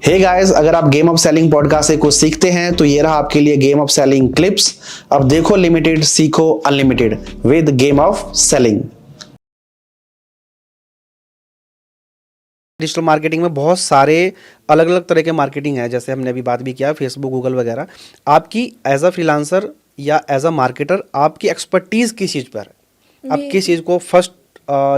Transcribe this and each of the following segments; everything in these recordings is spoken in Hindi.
हे गाइस, अगर आप गेम ऑफ सेलिंग पॉडकास्ट से कुछ सीखते हैं तो ये रहा आपके लिए गेम ऑफ सेलिंग क्लिप्स। अब देखो लिमिटेड, सीखो unlimited with game of selling. Digital marketing में बहुत सारे अलग अलग तरह के मार्केटिंग है, जैसे हमने अभी बात भी किया फेसबुक, गूगल वगैरह। आपकी एज अ फ्रीलांसर या एज अ मार्केटर आपकी एक्सपर्टीज किस चीज़ पर है? आप किस चीज़ को फर्स्ट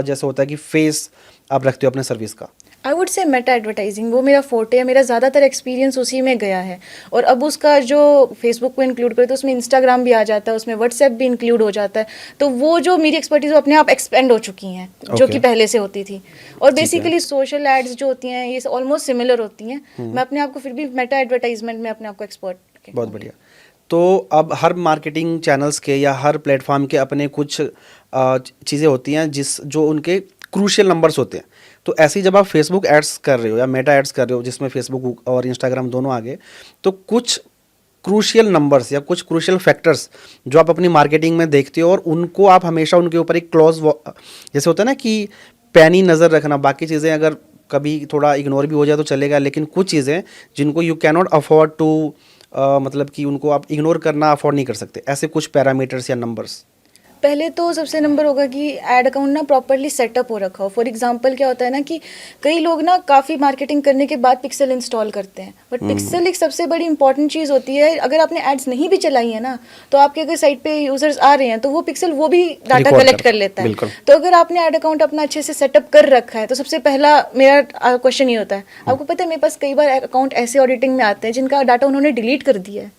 जैसे होता है कि फेस आप रखते हो अपने सर्विस का? I would say Meta advertising, वो मेरा फोर्टे है। मेरा ज़्यादातर एक्सपीरियंस उसी में गया है। और अब उसका जो फेसबुक को इंक्लूड करे तो उसमें इंस्टाग्राम भी आ जाता है, उसमें व्हाट्सएप भी इंक्लूड हो जाता है। तो वो जो मेरी एक्सपर्टीज अपने आप एक्सपेंड हो चुकी हैं, जो कि पहले से होती थी। और बेसिकली सोशल एड्स जो होती हैं ये ऑलमोस्ट सिमिलर होती हैं। मैं अपने आप को फिर भी मेटा एडवर्टाइजमेंट में अपने आप को एक्सपर्ट। बहुत बढ़िया। तो अब हर मार्केटिंग चैनल्स के या हर प्लेटफॉर्म के अपने कुछ चीज़ें होती हैं जो उनके क्रूशियल नंबर्स होते हैं। तो ऐसी जब आप फेसबुक एड्स कर रहे हो या मेटा एड्स कर रहे हो, जिसमें फेसबुक और इंस्टाग्राम दोनों आ गए, तो कुछ क्रूशियल नंबर्स या कुछ क्रूशियल फैक्टर्स जो आप अपनी मार्केटिंग में देखते हो और उनको आप हमेशा उनके ऊपर एक क्लॉज, जैसे होता है ना कि पैनी नज़र रखना। बाकी चीज़ें अगर कभी थोड़ा इग्नोर भी हो जाए तो चलेगा, लेकिन कुछ चीज़ें जिनको you can not afford to मतलब कि उनको आप इग्नोर करना अफोर्ड नहीं कर सकते, ऐसे कुछ पैरामीटर्स या नंबर्स। पहले तो सबसे नंबर होगा कि एड अकाउंट ना प्रॉपरली सेटअप हो रखा हो। फॉर एग्जांपल क्या होता है ना कि कई लोग ना काफ़ी मार्केटिंग करने के बाद पिक्सल इंस्टॉल करते हैं, बट पिक्सल एक सबसे बड़ी इंपॉर्टेंट चीज़ होती है। अगर आपने एड्स नहीं भी चलाई है ना, तो आपके अगर साइट पे यूजर्स आ रहे हैं तो वो पिक्सल वो भी डाटा कलेक्ट कर लेता है। तो अगर आपने एड अकाउंट अपना अच्छे से सेटअप कर रखा है तो सबसे पहला मेरा क्वेश्चन ये होता है, आपको पता है मेरे पास कई बार अकाउंट ऐसे ऑडिटिंग में आते हैं जिनका डाटा उन्होंने डिलीट कर दिया है।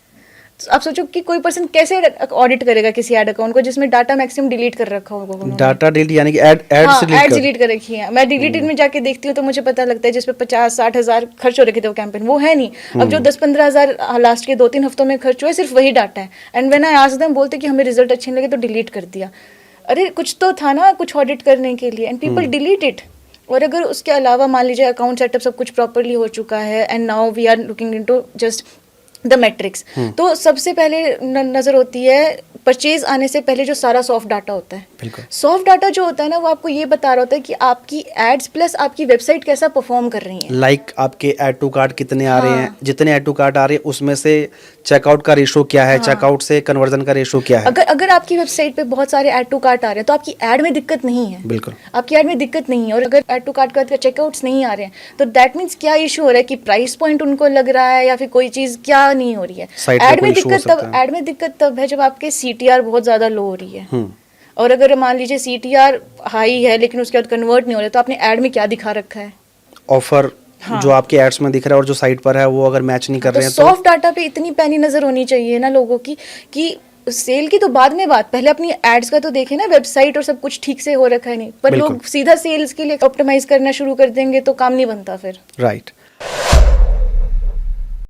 आप सोचो कि कोई पर्सन कैसे ऑडिट करेगा किसी एड अकाउंट को जिसमें डाटा मैक्सिमम डिलीट कर रखा होगा। डाटा डिलीट यानी कि एड्स डिलीट कर रखी है। मैं डिलीटेड में जाके देखती हूँ तो मुझे पता लगता है जिसपे 50-60 हज़ार खर्च हो रखे थे वो कैंपेन, वो है नहीं। अब जो 10-15 हज़ार लास्ट के 2-3 हफ्तों में खर्च हुआ है सिर्फ वही डाटा है। And when I ask them, बोलते कि हमें रिजल्ट अच्छे नहीं लगे तो डिलीट कर दिया। अरे कुछ तो था ना कुछ ऑडिट करने के लिए, एंड पीपल डिलीट इट। और अगर उसके अलावा मान लीजिए अकाउंट सेटअप सब कुछ प्रॉपरली हो चुका है and now we are looking into just the matrix, तो सबसे पहले नज़र होती है परचेज आने से पहले जो सारा सॉफ्ट डाटा होता है। सॉफ्ट डाटा जो होता है ना वो आपको ये बता रहा होता है कि आपकी एड्स प्लस आपकी वेबसाइट कैसा परफॉर्म कर रही है। लाइक आपके ऐड टू कार्ट कितने आ रहे हैं, जितने ऐड टू कार्ट आ रहे हैं उसमें से चेकआउट का रेशो क्या है, चेकआउट से कन्वर्जन का रेशो क्या है। अगर आपकी वेबसाइट पे बहुत सारे ऐड टू कार्ट आ रहे हैं तो आपकी ऐड में दिक्कत नहीं है। बिल्कुल, आपकी ऐड में दिक्कत नहीं है। और अगर ऐड टू कार्ट का चेकआउट्स नहीं आ रहे हैं तो दैट मीन्स क्या इशू हो रहा है कि प्राइस पॉइंट उनको लग रहा है या फिर कोई चीज़ क्या नहीं हो रही है। ऐड में दिक्कत तब है जब आपके CTR बहुत ज़्यादा लो हो रही है। और अगर मान लीजिए CTR हाई है लेकिन उसके बाद कन्वर्ट नहीं हो रहा तो आपने ऐड में क्या दिखा रखा है, ऑफर जो आपके एड्स में दिख रहा है और जो साइट पर है वो अगर मैच नहीं कर रहे हैं तो सॉफ्ट डाटा पे इतनी पैनी नजर होनी चाहिए ना लोगों की कि सेल की तो बाद में बात, पहले अपनी एड्स का तो देखें ना, वेबसाइट और सब कुछ ठीक से हो रखा है नहीं, पर लोग सीधा सेल्स के लिए ऑप्टिमाइज करना शुरू कर देंगे तो काम नहीं बनता फिर। राइट।